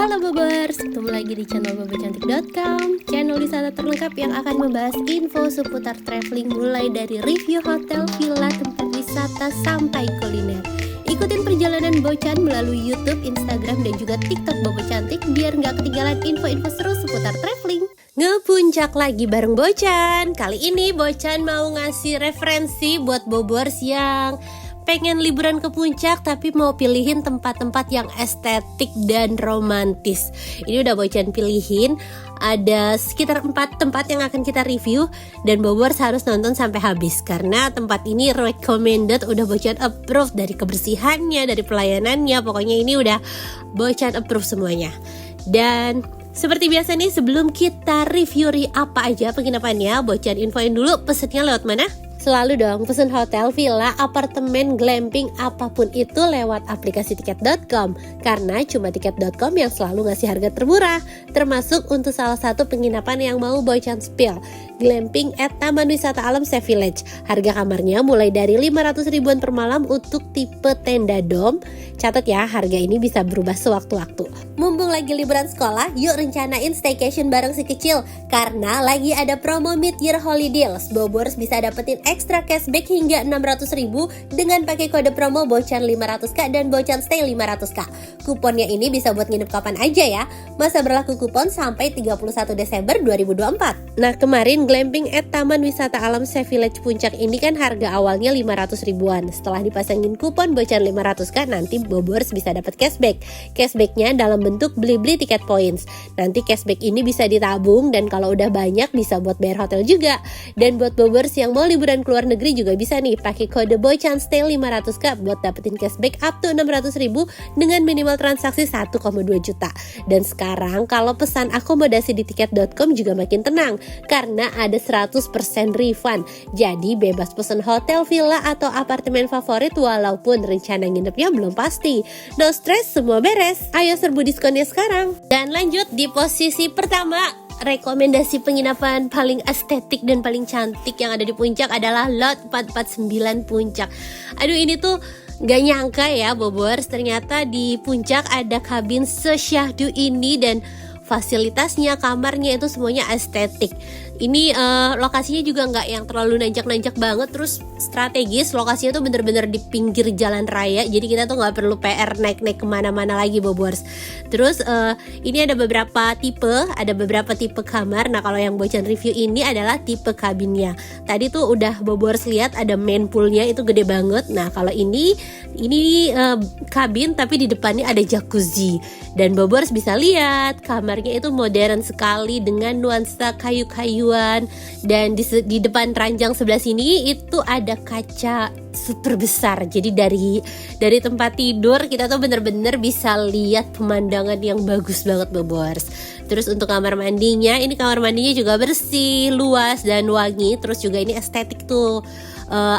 Halo Bobers, ketemu lagi di channel bobocantik.com, channel wisata terlengkap yang akan membahas info seputar traveling mulai dari review hotel, villa, tempat wisata, sampai kuliner. Ikutin perjalanan Bocan melalui YouTube, Instagram, dan juga TikTok Bobo Cantik biar nggak ketinggalan info-info seru seputar traveling. Ngepuncak lagi bareng Bocan. Kali ini Bocan mau ngasih referensi buat Bobers yang pengen liburan ke puncak tapi mau pilihin tempat-tempat yang estetik dan romantis. Ini udah Bocan pilihin, ada sekitar 4 tempat yang akan kita review dan Bobers harus nonton sampai habis karena tempat ini recommended, udah Bocan approve dari kebersihannya, dari pelayanannya, pokoknya ini udah Bocan approve semuanya. Dan seperti biasa nih, sebelum kita review apa aja penginapannya, Bocan infoin dulu pesennya lewat mana? Selalu dong pesen hotel, villa, apartemen, glamping, apapun itu lewat aplikasi tiket.com. Karena cuma tiket.com yang selalu ngasih harga termurah. Termasuk untuk salah satu penginapan yang mau Bocan spill, glamping at Taman Wisata Alam Safe Village. Harga kamarnya mulai dari 500 ribuan per malam untuk tipe tenda dom. Catat ya, harga ini bisa berubah sewaktu-waktu. Mumpung lagi liburan sekolah, yuk rencanain staycation bareng si kecil. Karena lagi ada promo mid-year holiday deals. Bobors bisa dapetin extra cashback hingga 600 ribu dengan pakai kode promo Bocan 500k dan Bocan Stay 500k. Kuponnya ini bisa buat nginep kapan aja ya. Masa berlaku kupon sampai 31 Desember 2024. Nah, kemarin glamping at Taman Wisata Alam Safe Village Puncak ini kan harga awalnya 500 ribuan. Setelah dipasangin kupon Bocan 500k, nanti Bobors bisa dapat cashback. Cashbacknya dalam bentuk beli-beli tiket points. Nanti cashback ini bisa ditabung dan kalau udah banyak bisa buat bayar hotel juga. Dan buat Bobors yang mau liburan keluar negeri juga bisa nih pakai kode Bocan Stay 500k buat dapetin cashback up to 600 ribu dengan minimal transaksi 1,2 juta. Dan sekarang kalau pesan akomodasi di tiket.com juga makin tenang karena ada 100% refund. Jadi bebas pesan hotel, villa, atau apartemen favorit walaupun rencana nginepnya belum pasti. No stress, semua beres. Ayo serbu diskonnya sekarang. Dan lanjut di posisi pertama, rekomendasi penginapan paling estetik dan paling cantik yang ada di puncak adalah Lot 449 Puncak. Aduh, ini tuh gak nyangka ya Bobors, ternyata di puncak ada kabin sesyahdu ini dan fasilitasnya, kamarnya itu semuanya estetik. Ini lokasinya juga nggak yang terlalu nanjak-nanjak banget, terus strategis, lokasinya tuh bener-bener di pinggir jalan raya, jadi kita tuh nggak perlu PR naik-naik kemana-mana lagi Bobors. Terus ini ada beberapa tipe kamar. Nah, kalau yang Bocan review ini adalah tipe kabinnya. Tadi tuh udah Bobors lihat ada main poolnya, itu gede banget. Nah, kalau ini kabin tapi di depannya ada jacuzzi. Dan Bobors bisa lihat kamarnya itu modern sekali dengan nuansa kayu-kayu. Dan di depan ranjang sebelah sini itu ada kaca super besar. Jadi dari tempat tidur kita tuh bener-bener bisa lihat pemandangan yang bagus banget Bobors. Terus untuk kamar mandinya, ini kamar mandinya juga bersih, luas, dan wangi. Terus juga ini estetik tuh.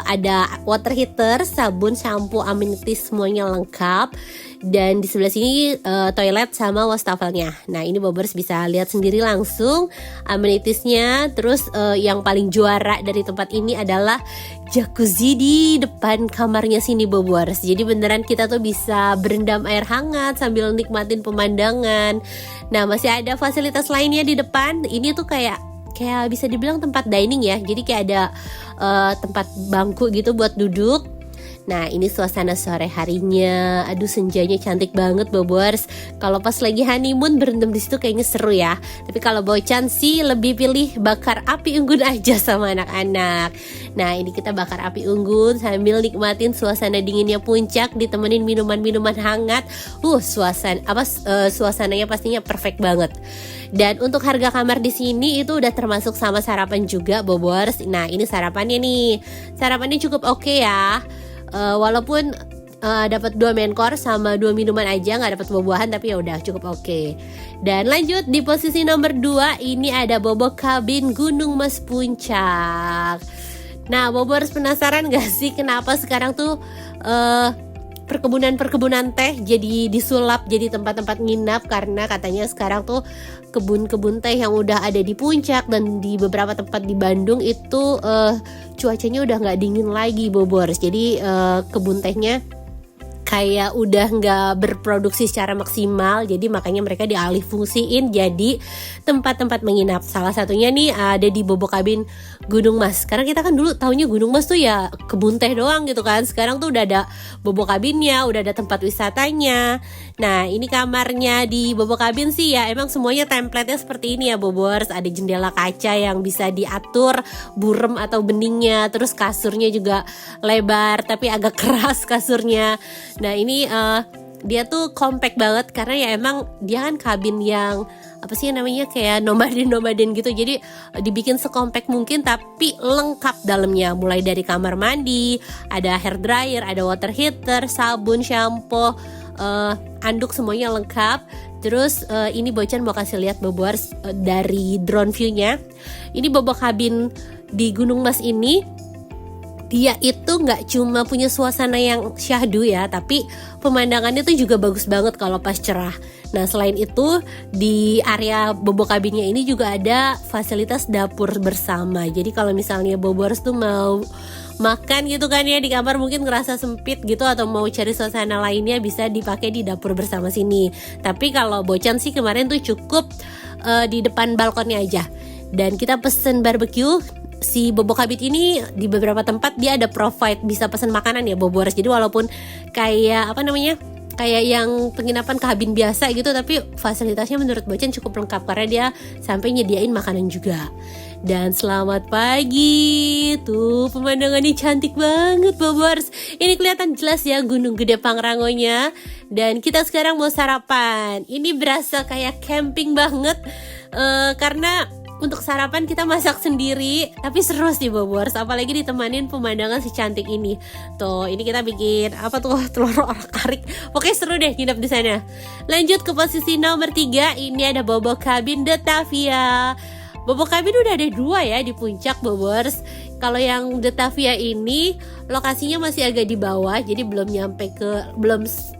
Ada water heater, sabun, shampoo, amenities semuanya lengkap. Dan di sebelah sini toilet sama wastafelnya. Nah, ini Bobors bisa lihat sendiri langsung amenitiesnya. Terus yang paling juara dari tempat ini adalah jacuzzi di depan kamarnya sini Bobors. Jadi beneran kita tuh bisa berendam air hangat sambil nikmatin pemandangan. Nah, masih ada fasilitas lainnya di depan. Ini tuh kayak bisa dibilang tempat dining ya. Jadi kayak ada tempat bangku gitu buat duduk. Nah, ini suasana sore harinya. Aduh, senjanya cantik banget Bobors. Kalau pas lagi honeymoon berendam di situ kayaknya seru ya. Tapi kalau Bocan sih lebih pilih bakar api unggun aja sama anak-anak. Nah, ini kita bakar api unggun sambil nikmatin suasana dinginnya puncak, ditemenin minuman-minuman hangat. Suasananya pastinya perfect banget. Dan untuk harga kamar di sini itu udah termasuk sama sarapan juga Bobors. Nah, ini sarapannya nih. Sarapannya cukup oke ya. Walaupun dapat 2 main course sama 2 minuman aja, nggak dapat buah-buahan, tapi ya udah cukup oke. Dan lanjut di posisi nomor 2 ini ada Bobo Kabin Gunung Mas Puncak. Nah, Bobors penasaran gak sih kenapa sekarang tuh perkebunan teh jadi disulap jadi tempat-tempat nginap? Karena katanya sekarang tuh kebun-kebun teh yang udah ada di puncak dan di beberapa tempat di Bandung itu cuacanya udah nggak dingin lagi Bobors. Jadi kebun tehnya kayak udah nggak berproduksi secara maksimal, jadi makanya mereka dialih fungsiin jadi tempat-tempat menginap. Salah satunya nih ada di Bobo Cabin Gunung Mas. Karena kita kan dulu taunya Gunung Mas tuh ya kebun teh doang gitu kan. Sekarang tuh udah ada Bobo Cabinnya, udah ada tempat wisatanya. Nah ini kamarnya di Bobo Cabin sih ya emang semuanya template-nya seperti ini ya Bobors. Ada jendela kaca yang bisa diatur burem atau beningnya, terus kasurnya juga lebar tapi agak keras kasurnya. Nah ini dia tuh compact banget karena ya emang dia kan kabin yang apa sih namanya kayak nomaden gitu, jadi dibikin sekompak mungkin tapi lengkap dalamnya, mulai dari kamar mandi, ada hair dryer, ada water heater, sabun, shampoo, anduk semuanya lengkap. Terus ini Bocan mau kasih lihat Bobors dari drone view-nya. Ini Bobo Cabin di Gunung Mas ini dia itu nggak cuma punya suasana yang syahdu ya, tapi pemandangannya tuh juga bagus banget kalau pas cerah. Nah selain itu di area Bobo Cabinnya ini juga ada fasilitas dapur bersama. Jadi kalau misalnya Bobors tuh mau makan gitu kan ya di kamar mungkin ngerasa sempit gitu atau mau cari suasana lainnya, bisa dipakai di dapur bersama sini. Tapi kalau Bocan sih kemarin tuh cukup di depan balkonnya aja. Dan kita pesen barbecue. Si Bobo Cabin ini di beberapa tempat dia ada provide bisa pesan makanan ya Bobors. Jadi walaupun kayak apa namanya kayak yang penginapan kabin biasa gitu, tapi fasilitasnya menurut Bocan cukup lengkap karena dia sampai nyediain makanan juga. Dan selamat pagi, tuh pemandangannya cantik banget Bobors. Ini kelihatan jelas ya Gunung Gede Pangrangonya. Dan kita sekarang mau sarapan. Ini berasa kayak camping banget karena untuk sarapan kita masak sendiri, tapi seru sih Bobors, apalagi ditemanin pemandangan secantik ini. Tuh, ini kita bikin apa tuh telur orak-arik. Oke, seru deh nginep di sana. Lanjut ke posisi nomor 3, ini ada Bobo Cabin Detavia. Bobo Cabin udah ada 2 ya di puncak Bobors. Kalau yang Detavia ini lokasinya masih agak di bawah, jadi belum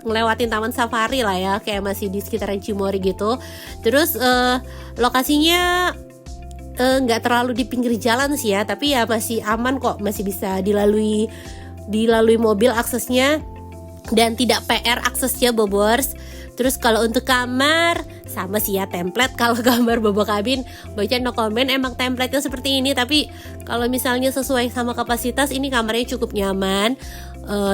ngelewatin taman safari lah ya, kayak masih di sekitaran Cimory gitu. Terus lokasinya nggak terlalu di pinggir jalan sih ya, tapi ya masih aman kok, masih bisa dilalui mobil aksesnya dan tidak PR aksesnya Bobors. Terus kalau untuk kamar sama sih ya template. Kalau gambar Bobo Cabin Bocan no comment, emang template-nya seperti ini, tapi kalau misalnya sesuai sama kapasitas ini kamarnya cukup nyaman.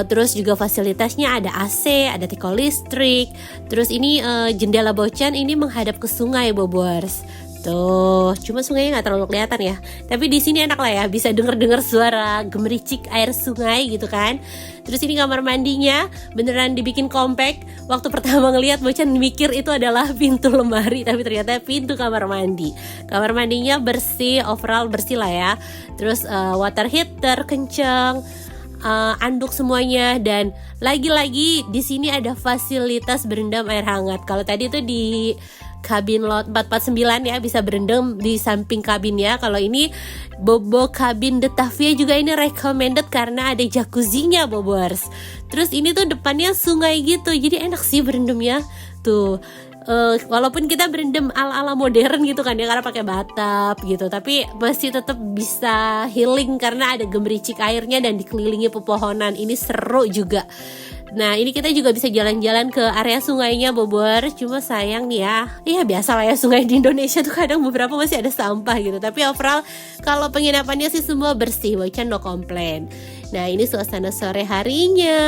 Terus juga fasilitasnya ada AC, ada teko listrik. Terus ini jendela Bocan ini menghadap ke sungai Bobors. Tuh, cuma sungainya nggak terlalu kelihatan ya. Tapi di sini enak lah ya, bisa denger suara gemericik air sungai gitu kan. Terus ini kamar mandinya beneran dibikin compact. Waktu pertama ngelihat Bocan mikir itu adalah pintu lemari, tapi ternyata pintu kamar mandi. Kamar mandinya bersih, overall bersih lah ya. Terus water heater kenceng, anduk semuanya, dan lagi-lagi di sini ada fasilitas berendam air hangat. Kalau tadi tuh di kabin lot 449 ya, bisa berendam di samping kabinnya. Kalau ini Bobo Cabin Detavia juga ini recommended karena ada jacuzzinya Bobors. Terus ini tuh depannya sungai gitu, jadi enak sih berendamnya tuh. Walaupun kita berendam ala-ala modern gitu kan ya, karena pakai batap gitu, tapi masih tetap bisa healing karena ada gemericik airnya dan dikelilingi pepohonan. Ini seru juga. Nah ini kita juga bisa jalan-jalan ke area sungainya Bobors. Cuma sayang nih ya biasa lah ya, sungai di Indonesia tuh kadang beberapa masih ada sampah gitu. Tapi overall kalau penginapannya sih semua bersih, Bocan no complain. Nah ini suasana sore harinya,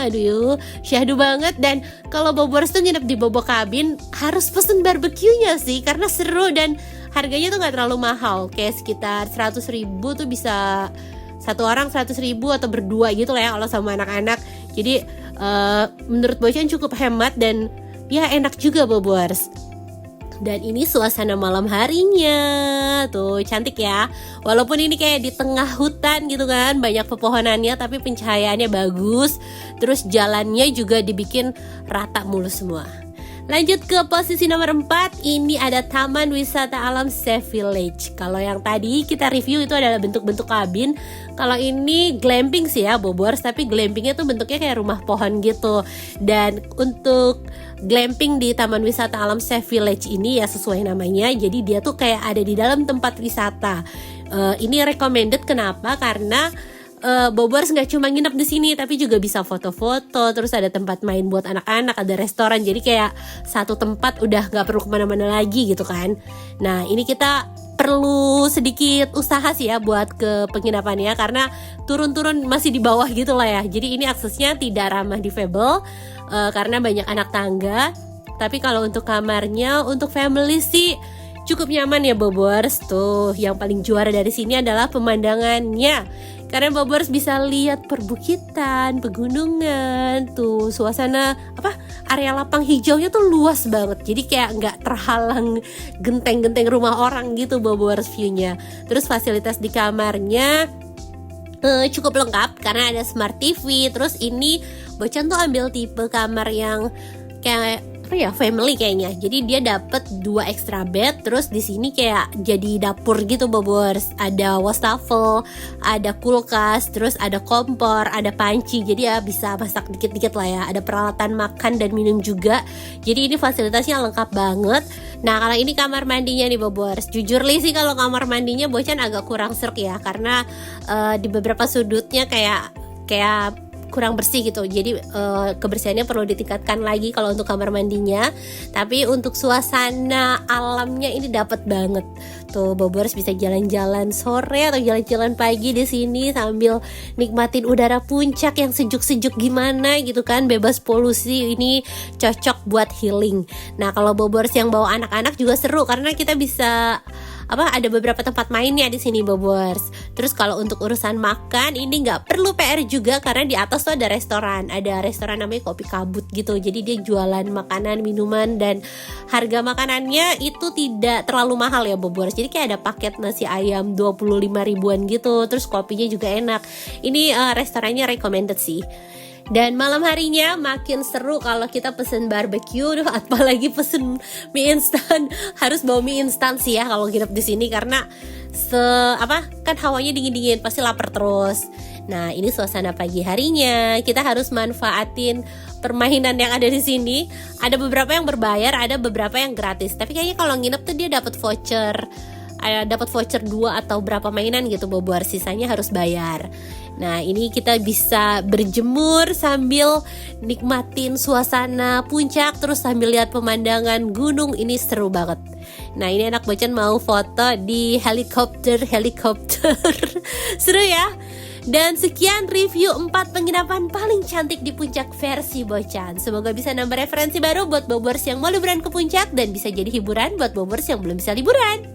aduh syahdu banget. Dan kalau Bobors tuh nginep di Bobo Cabin harus pesen barbeque-nya sih, karena seru dan harganya tuh gak terlalu mahal. Kayak sekitar 100.000 tuh bisa satu orang 100.000 atau berdua gitu lah ya kalau sama anak-anak. Jadi menurut Bocan cukup hemat dan ya enak juga Bobors. Dan ini suasana malam harinya, tuh cantik ya. Walaupun ini kayak di tengah hutan gitu kan, banyak pepohonannya, tapi pencahayaannya bagus. Terus jalannya juga dibikin rata mulus semua. Lanjut ke posisi nomor 4, ini ada Taman Wisata Alam Safe Village. Kalau yang tadi kita review itu adalah bentuk-bentuk kabin. Kalau ini glamping sih ya Bobors, tapi glampingnya tuh bentuknya kayak rumah pohon gitu. Dan untuk glamping di Taman Wisata Alam Safe Village ini ya sesuai namanya, jadi dia tuh kayak ada di dalam tempat wisata. Ini recommended kenapa? Karena Bobors nggak cuma nginep di sini, tapi juga bisa foto-foto. Terus ada tempat main buat anak-anak, ada restoran. Jadi kayak satu tempat udah nggak perlu kemana-mana lagi gitu kan. Nah ini kita perlu sedikit usaha sih ya buat ke penginapannya, karena turun-turun masih di bawah gitu lah ya. Jadi ini aksesnya tidak ramah difabel karena banyak anak tangga. Tapi kalau untuk kamarnya untuk family sih cukup nyaman ya Bobors. Tuh yang paling juara dari sini adalah pemandangannya, karena Bobors bisa lihat perbukitan, pegunungan, tuh suasana area lapang hijaunya tuh luas banget. Jadi kayak nggak terhalang genteng-genteng rumah orang gitu Bobors view-nya. Terus fasilitas di kamarnya cukup lengkap karena ada smart TV. Terus ini Bocan tuh ambil tipe kamar yang kayak family kayaknya. Jadi dia dapat 2 extra bed. Terus di sini kayak jadi dapur gitu Bobors. Ada wastafel, ada kulkas, terus ada kompor, ada panci. Jadi ya bisa masak dikit-dikit lah ya. Ada peralatan makan dan minum juga. Jadi ini fasilitasnya lengkap banget. Nah kalau ini kamar mandinya nih Bobors. Jujur sih kalau kamar mandinya Bocan agak kurang serk ya, karena di beberapa sudutnya kayak kurang bersih gitu. Jadi kebersihannya perlu ditingkatkan lagi kalau untuk kamar mandinya. Tapi untuk suasana alamnya ini dapat banget. Tuh Bobors bisa jalan-jalan sore atau jalan-jalan pagi di sini sambil nikmatin udara puncak yang sejuk-sejuk gimana gitu kan, bebas polusi. Ini cocok buat healing. Nah kalau Bobors yang bawa anak-anak juga seru karena kita bisa ada beberapa tempat mainnya di sini Bobors. Terus kalau untuk urusan makan ini nggak perlu PR juga karena di atas tuh ada restoran namanya Kopi Kabut gitu. Jadi dia jualan makanan, minuman, dan harga makanannya itu tidak terlalu mahal ya Bobors. Jadi kayak ada paket nasi ayam 25 ribuan gitu. Terus kopinya juga enak. Ini restorannya recommended sih. Dan malam harinya makin seru kalau kita pesen barbecue. Apalagi pesen mie instan. Harus bawa mie instan sih ya kalau nginep di sini, karena kan hawanya dingin-dingin, pasti lapar terus. Nah, ini suasana pagi harinya. Kita harus manfaatin permainan yang ada di sini. Ada beberapa yang berbayar, ada beberapa yang gratis. Tapi kayaknya kalau nginep tuh dia dapat voucher. Dapat voucher 2 atau berapa mainan gitu Bobors, sisanya harus bayar. Nah ini kita bisa berjemur sambil nikmatin suasana puncak, terus sambil lihat pemandangan gunung. Ini seru banget. Nah ini anak Bocan mau foto di helikopter seru ya. Dan sekian review 4 penginapan paling cantik di puncak versi Bocan. Semoga bisa nambah referensi baru buat Bobors yang mau liburan ke puncak, dan bisa jadi hiburan buat Bobors yang belum bisa liburan.